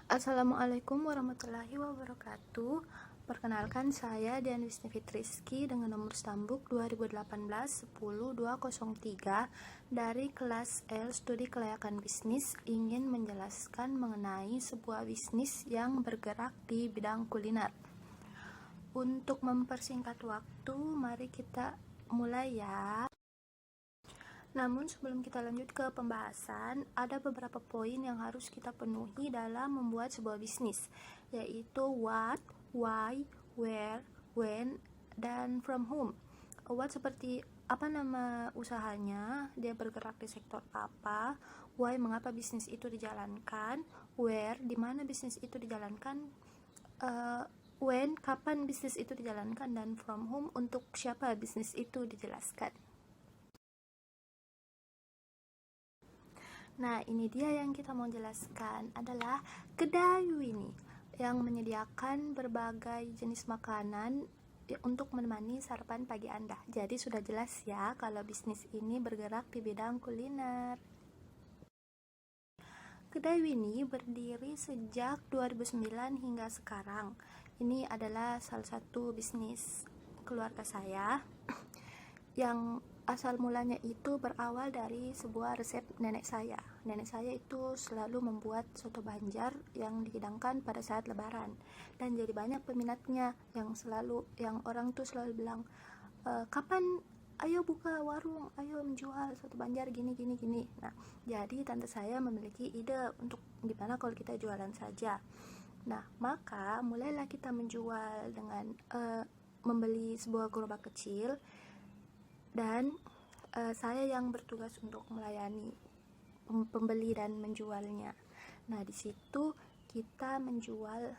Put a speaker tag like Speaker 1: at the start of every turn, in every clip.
Speaker 1: Assalamualaikum warahmatullahi wabarakatuh. Perkenalkan, saya Dian Wisni Fitriski dengan nomor stambuk 2018-10203 dari kelas L Studi Kelayakan Bisnis, ingin menjelaskan mengenai sebuah bisnis yang bergerak di bidang kuliner. Untuk mempersingkat waktu, mari kita mulai ya. Namun sebelum kita lanjut ke pembahasan, ada beberapa poin yang harus kita penuhi dalam membuat sebuah bisnis, yaitu what, why, where, when, dan from whom. What seperti apa nama usahanya, dia bergerak di sektor apa, why mengapa bisnis itu dijalankan, where di mana bisnis itu dijalankan, when kapan bisnis itu dijalankan, dan from whom untuk siapa bisnis itu dijelaskan. Nah, ini dia yang kita mau jelaskan adalah kedai Winnie yang menyediakan berbagai jenis makanan untuk menemani sarapan pagi Anda. Jadi sudah jelas ya kalau bisnis ini bergerak di bidang kuliner. Kedai Winnie berdiri sejak 2009 hingga sekarang. Ini adalah salah satu bisnis keluarga saya yang asal mulanya itu berawal dari sebuah resep nenek saya. Nenek saya itu selalu membuat soto Banjar yang dihidangkan pada saat lebaran, dan jadi banyak peminatnya yang orang tuh selalu bilang, kapan ayo buka warung, ayo menjual soto Banjar gini. Nah, jadi tante saya memiliki ide untuk gimana kalau kita jualan saja. Nah, maka mulailah kita menjual dengan membeli sebuah gerobak kecil, dan saya yang bertugas untuk melayani pembeli dan menjualnya. Nah, di situ kita menjual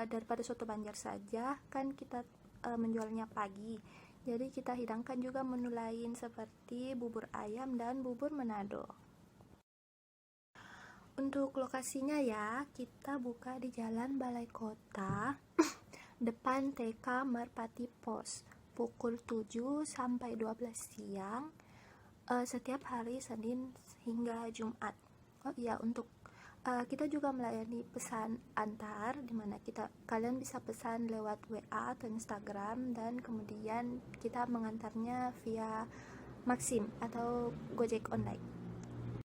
Speaker 1: daripada soto Banjar saja kan kita menjualnya pagi. Jadi kita hidangkan juga menu lain seperti bubur ayam dan bubur Manado. Untuk lokasinya ya, kita buka di Jalan Balai Kota depan TK Merpati Pos, pukul 7 sampai 12 siang setiap hari Senin hingga Jumat. Oh iya, untuk kita juga melayani pesan antar, dimana kalian bisa pesan lewat WA atau Instagram, dan kemudian kita mengantarnya via Maxim atau Gojek online.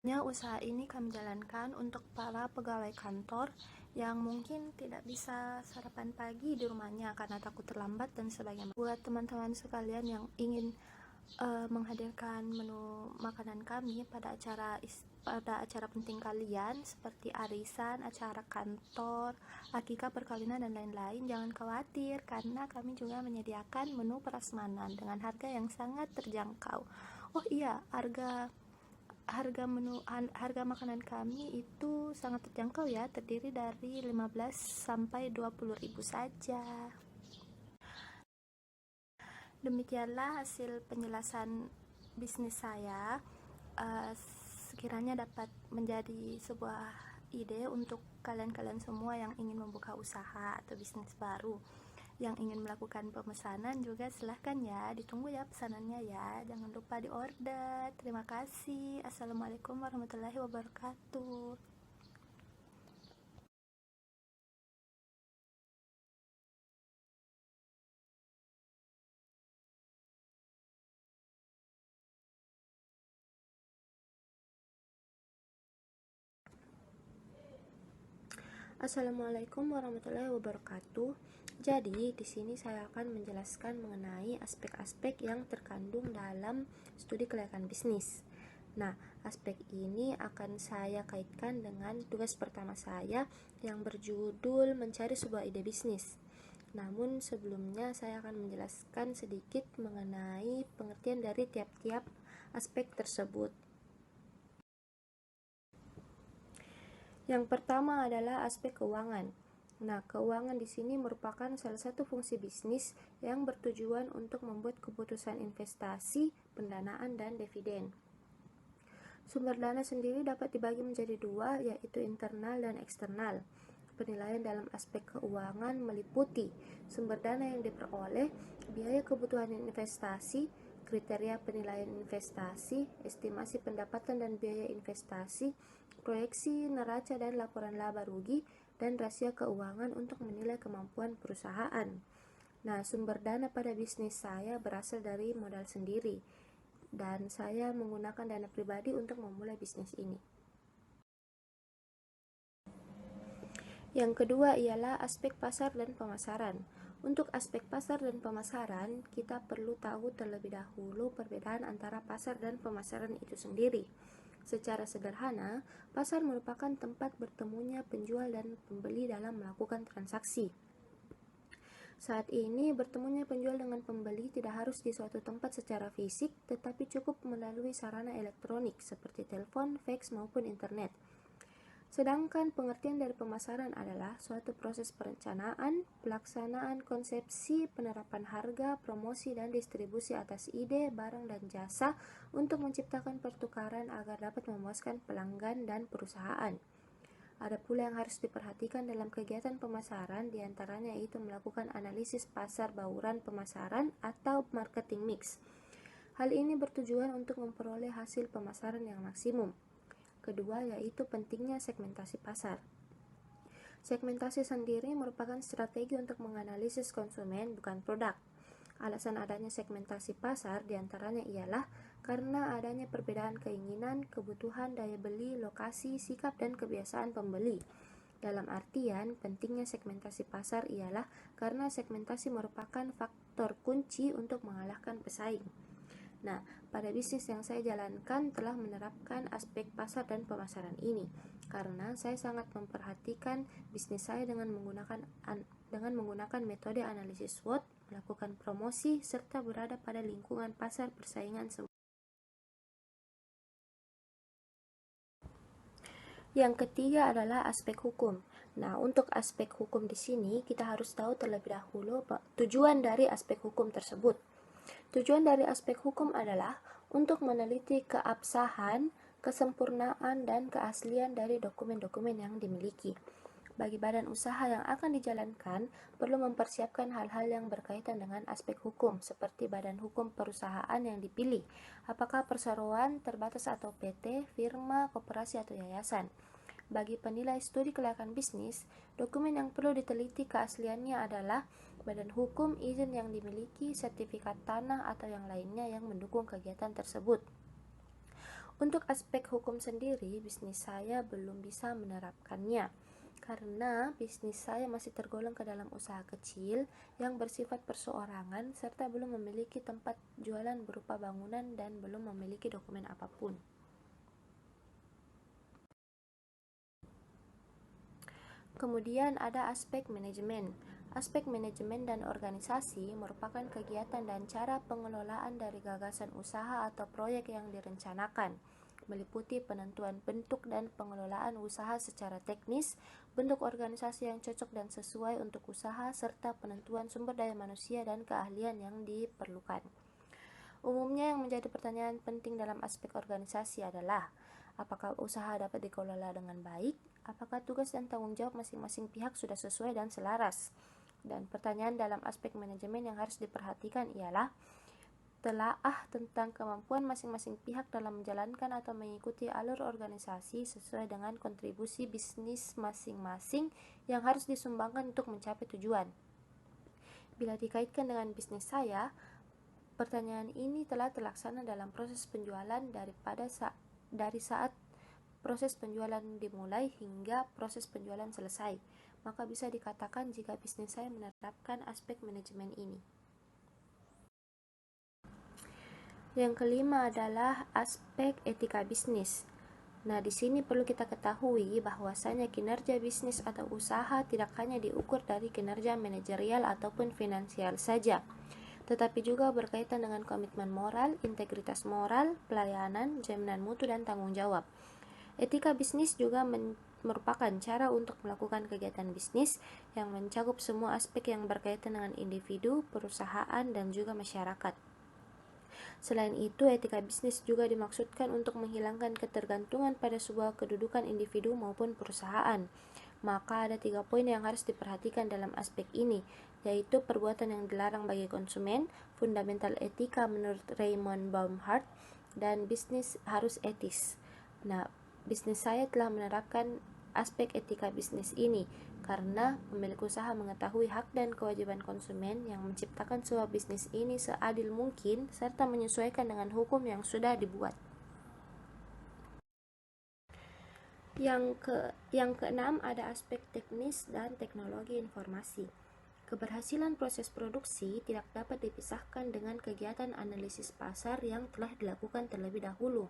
Speaker 1: Usaha ini kami jalankan untuk para pegawai kantor yang mungkin tidak bisa sarapan pagi di rumahnya karena takut terlambat dan sebagainya. Buat teman-teman sekalian yang ingin menghadirkan menu makanan kami pada acara penting kalian seperti arisan, acara kantor, akikah, perkawinan, dan lain-lain, jangan khawatir karena kami juga menyediakan menu prasmanan dengan harga yang sangat terjangkau. Oh iya, harga makanan kami itu sangat terjangkau ya, terdiri dari 15 sampai 20 ribu saja. Demikianlah hasil penjelasan bisnis saya. Sekiranya dapat menjadi sebuah ide untuk kalian semua yang ingin membuka usaha atau bisnis baru, yang ingin melakukan pemesanan juga silahkan ya, ditunggu ya pesanannya ya, jangan lupa di order. Terima kasih. Assalamualaikum warahmatullahi wabarakatuh. Assalamualaikum warahmatullahi wabarakatuh. Jadi, di sini saya akan menjelaskan mengenai aspek-aspek yang terkandung dalam studi kelayakan bisnis. Nah, aspek ini akan saya kaitkan dengan tugas pertama saya yang berjudul mencari sebuah ide bisnis. Namun sebelumnya saya akan menjelaskan sedikit mengenai pengertian dari tiap-tiap aspek tersebut. Yang pertama adalah aspek keuangan. Nah, keuangan di sini merupakan salah satu fungsi bisnis yang bertujuan untuk membuat keputusan investasi, pendanaan, dan dividen. Sumber dana sendiri dapat dibagi menjadi dua, yaitu internal dan eksternal. Penilaian dalam aspek keuangan meliputi sumber dana yang diperoleh, biaya kebutuhan investasi, kriteria penilaian investasi, estimasi pendapatan dan biaya investasi, proyeksi neraca dan laporan laba rugi, dan rasio keuangan untuk menilai kemampuan perusahaan. Nah, sumber dana pada bisnis saya berasal dari modal sendiri, dan saya menggunakan dana pribadi untuk memulai bisnis ini. Yang kedua ialah aspek pasar dan pemasaran. Untuk aspek pasar dan pemasaran, kita perlu tahu terlebih dahulu perbedaan antara pasar dan pemasaran itu sendiri. Secara sederhana, pasar merupakan tempat bertemunya penjual dan pembeli dalam melakukan transaksi. Saat ini, bertemunya penjual dengan pembeli tidak harus di suatu tempat secara fisik, tetapi cukup melalui sarana elektronik seperti telepon, fax, maupun internet. Sedangkan pengertian dari pemasaran adalah suatu proses perencanaan, pelaksanaan konsepsi, penerapan harga, promosi, dan distribusi atas ide, barang, dan jasa untuk menciptakan pertukaran agar dapat memuaskan pelanggan dan perusahaan. Ada pula yang harus diperhatikan dalam kegiatan pemasaran, diantaranya yaitu melakukan analisis pasar bauran pemasaran atau marketing mix. Hal ini bertujuan untuk memperoleh hasil pemasaran yang maksimum. Kedua, yaitu pentingnya segmentasi pasar. Segmentasi sendiri merupakan strategi untuk menganalisis konsumen, bukan produk. Alasan adanya segmentasi pasar diantaranya ialah karena adanya perbedaan keinginan, kebutuhan, daya beli, lokasi, sikap, dan kebiasaan pembeli. Dalam artian, pentingnya segmentasi pasar ialah karena segmentasi merupakan faktor kunci untuk mengalahkan pesaing. Nah, pada bisnis yang saya jalankan telah menerapkan aspek pasar dan pemasaran ini, karena saya sangat memperhatikan bisnis saya dengan menggunakan metode analisis SWOT, melakukan promosi, serta berada pada lingkungan pasar persaingan semua. Yang ketiga adalah aspek hukum. Nah, untuk aspek hukum di sini kita harus tahu terlebih dahulu tujuan dari aspek hukum tersebut. Tujuan dari aspek hukum adalah untuk meneliti keabsahan, kesempurnaan, dan keaslian dari dokumen-dokumen yang dimiliki. Bagi badan usaha yang akan dijalankan, perlu mempersiapkan hal-hal yang berkaitan dengan aspek hukum, seperti badan hukum perusahaan yang dipilih, apakah perseroan, terbatas atau PT, firma, koperasi, atau yayasan. Bagi penilai studi kelayakan bisnis, dokumen yang perlu diteliti keasliannya adalah badan hukum, izin yang dimiliki, sertifikat tanah, atau yang lainnya yang mendukung kegiatan tersebut. Untuk aspek hukum sendiri, bisnis saya belum bisa menerapkannya, karena bisnis saya masih tergolong ke dalam usaha kecil yang bersifat perseorangan serta belum memiliki tempat jualan berupa bangunan dan belum memiliki dokumen apapun. Kemudian ada aspek manajemen. Aspek manajemen dan organisasi merupakan kegiatan dan cara pengelolaan dari gagasan usaha atau proyek yang direncanakan, meliputi penentuan bentuk dan pengelolaan usaha secara teknis, bentuk organisasi yang cocok dan sesuai untuk usaha, serta penentuan sumber daya manusia dan keahlian yang diperlukan. Umumnya yang menjadi pertanyaan penting dalam aspek organisasi adalah, apakah usaha dapat dikelola dengan baik? Apakah tugas dan tanggung jawab masing-masing pihak sudah sesuai dan selaras? Dan pertanyaan dalam aspek manajemen yang harus diperhatikan ialah, telaah tentang kemampuan masing-masing pihak dalam menjalankan atau mengikuti alur organisasi sesuai dengan kontribusi bisnis masing-masing yang harus disumbangkan untuk mencapai tujuan. Bila dikaitkan dengan bisnis saya, pertanyaan ini telah terlaksana dalam proses penjualan dari saat proses penjualan dimulai hingga proses penjualan selesai. Maka bisa dikatakan jika bisnis saya menerapkan aspek manajemen ini. Yang kelima adalah aspek etika bisnis. Nah, di sini perlu kita ketahui bahwasanya kinerja bisnis atau usaha tidak hanya diukur dari kinerja manajerial ataupun finansial saja, tetapi juga berkaitan dengan komitmen moral, integritas moral, pelayanan, jaminan mutu, dan tanggung jawab. Etika bisnis juga merupakan cara untuk melakukan kegiatan bisnis yang mencakup semua aspek yang berkaitan dengan individu, perusahaan, dan juga masyarakat. Selain itu, etika bisnis juga dimaksudkan untuk menghilangkan ketergantungan pada sebuah kedudukan individu maupun perusahaan. Maka ada 3 poin yang harus diperhatikan dalam aspek ini, yaitu perbuatan yang dilarang bagi konsumen, fundamental etika menurut Raymond Baumhart, dan bisnis harus etis. Nah, bisnis saya telah menerapkan aspek etika bisnis ini, karena pemilik usaha mengetahui hak dan kewajiban konsumen yang menciptakan sebuah bisnis ini seadil mungkin serta menyesuaikan dengan hukum yang sudah dibuat. Yang keenam ada aspek teknis dan teknologi informasi. Keberhasilan proses produksi tidak dapat dipisahkan dengan kegiatan analisis pasar yang telah dilakukan terlebih dahulu.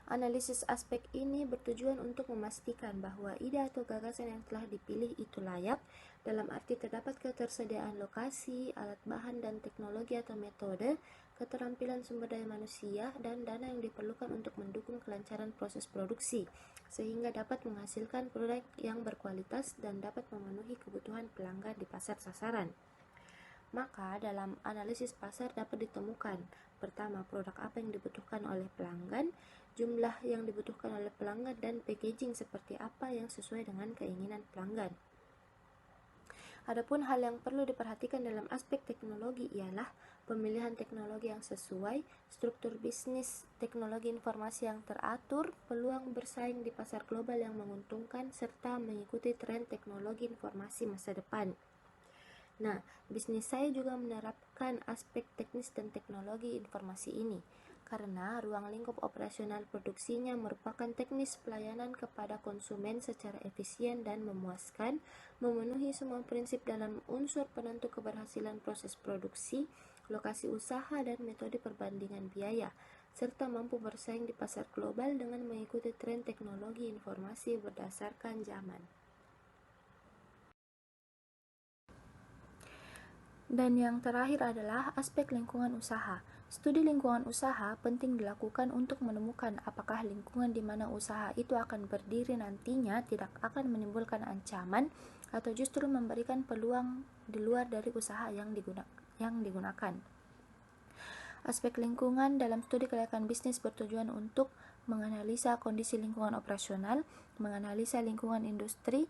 Speaker 1: Analisis aspek ini bertujuan untuk memastikan bahwa ide atau gagasan yang telah dipilih itu layak, dalam arti terdapat ketersediaan lokasi, alat bahan dan teknologi atau metode, keterampilan sumber daya manusia, dan dana yang diperlukan untuk mendukung kelancaran proses produksi, sehingga dapat menghasilkan produk yang berkualitas dan dapat memenuhi kebutuhan pelanggan di pasar sasaran. Maka dalam analisis pasar dapat ditemukan, pertama, produk apa yang dibutuhkan oleh pelanggan, jumlah yang dibutuhkan oleh pelanggan, dan packaging seperti apa yang sesuai dengan keinginan pelanggan. Adapun hal yang perlu diperhatikan dalam aspek teknologi ialah pemilihan teknologi yang sesuai, struktur bisnis, teknologi informasi yang teratur, peluang bersaing di pasar global yang menguntungkan, serta mengikuti tren teknologi informasi masa depan. Nah, bisnis saya juga menerapkan aspek teknis dan teknologi informasi ini, karena ruang lingkup operasional produksinya merupakan teknis pelayanan kepada konsumen secara efisien dan memuaskan, memenuhi semua prinsip dalam unsur penentu keberhasilan proses produksi, lokasi usaha, dan metode perbandingan biaya, serta mampu bersaing di pasar global dengan mengikuti tren teknologi informasi berdasarkan zaman. Dan yang terakhir adalah aspek lingkungan usaha. Studi lingkungan usaha penting dilakukan untuk menemukan apakah lingkungan di mana usaha itu akan berdiri nantinya tidak akan menimbulkan ancaman atau justru memberikan peluang di luar dari usaha yang digunakan. Aspek lingkungan dalam studi kelayakan bisnis bertujuan untuk menganalisa kondisi lingkungan operasional, menganalisa lingkungan industri,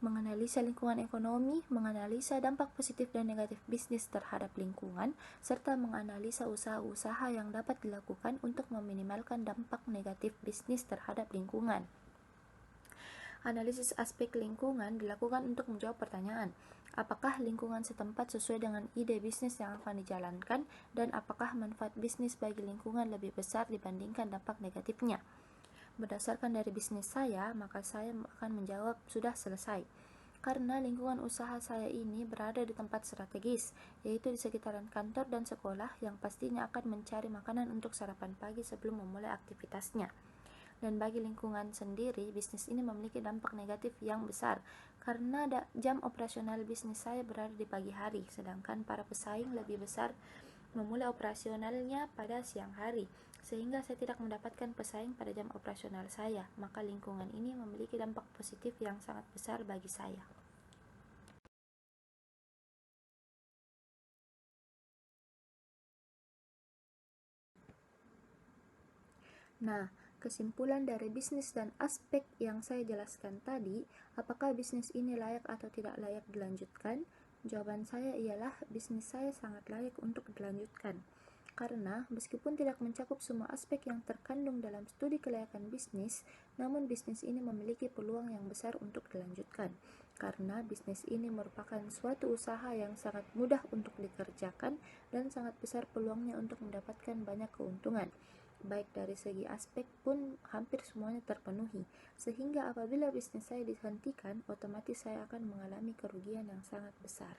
Speaker 1: menganalisa lingkungan ekonomi, menganalisa dampak positif dan negatif bisnis terhadap lingkungan, serta menganalisa usaha-usaha yang dapat dilakukan untuk meminimalkan dampak negatif bisnis terhadap lingkungan. Analisis aspek lingkungan dilakukan untuk menjawab pertanyaan, apakah lingkungan setempat sesuai dengan ide bisnis yang akan dijalankan, dan apakah manfaat bisnis bagi lingkungan lebih besar dibandingkan dampak negatifnya. Berdasarkan dari bisnis saya, maka saya akan menjawab sudah selesai. Karena lingkungan usaha saya ini berada di tempat strategis, yaitu di sekitaran kantor dan sekolah yang pastinya akan mencari makanan untuk sarapan pagi sebelum memulai aktivitasnya. Dan bagi lingkungan sendiri, bisnis ini memiliki dampak negatif yang besar, karena jam operasional bisnis saya berada di pagi hari, sedangkan para pesaing lebih besar memulai operasionalnya pada siang hari, sehingga saya tidak mendapatkan pesaing pada jam operasional saya. Maka lingkungan ini memiliki dampak positif yang sangat besar bagi saya. Nah, kesimpulan dari bisnis dan aspek yang saya jelaskan tadi, apakah bisnis ini layak atau tidak layak dilanjutkan? Jawaban saya ialah bisnis saya sangat layak untuk dilanjutkan. Karena meskipun tidak mencakup semua aspek yang terkandung dalam studi kelayakan bisnis, namun bisnis ini memiliki peluang yang besar untuk dilanjutkan. Karena bisnis ini merupakan suatu usaha yang sangat mudah untuk dikerjakan dan sangat besar peluangnya untuk mendapatkan banyak keuntungan. Baik dari segi aspek pun hampir semuanya terpenuhi, sehingga apabila bisnis saya dihentikan, otomatis saya akan mengalami kerugian yang sangat besar.